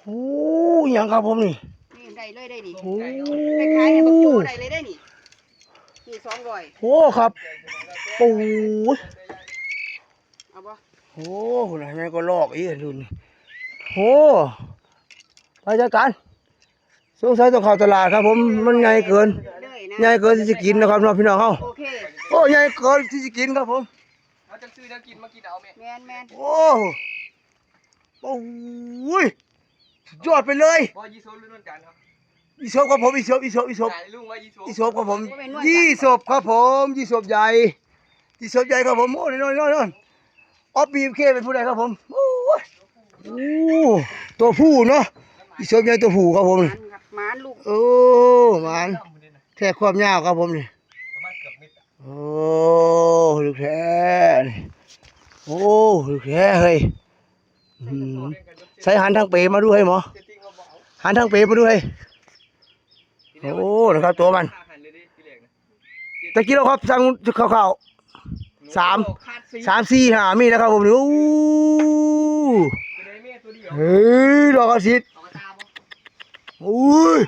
โอ้ยังครับผมนี่ได้เลยได้ดิ โอ้ ไปขายให้บักจูได้เลยได้นี่นี่200โอ้ครับปูเอาบ่โอ้คนไหนก็ลอกอีกดูนี่โอ้ไปจัดการสงสัยต้องเข้าตลาดครับผมมันใหญ่เกินใหญ่เกินที่จะกินนะครับน้องพี่น้องเฮา โอเคโอ้ใหญ่เกินที่จะกินครับผมเขาจะซื้อแล้วกินมากินเอาแม่แม่นโอ้โอ้ยยอดไปเลย ว่ายี่โซ่รุ่นนั่นกันครับ อีศพครับผมอีศพลุงว่ายี่โซ่ อีศพครับผมยี่ศพครับผมยี่ศพใหญ่ยี่ศพใหญ่ครับผมโอ้นอนออฟบีเคเป็นผู้ใดครับผมโอ้ตัวผู้เนาะอีศพใหญ่ตัวผู้ครับผมนี่หมานลูกโอ้หมานแท้ความยาวครับผมนี่ประมาณเกือบมิดโอ้ลูกแท้โอ้ลูกแท้เฮ้ยใส่หันทางเปมาด้วยหมอหันทางเปมาด้วยโอ้นะครับตัวมันตะกี้เราครับสั่งข้าว3-4-5มีนะครับผมโอ้เฮ้ยดอกอาทิตย์โอ้ย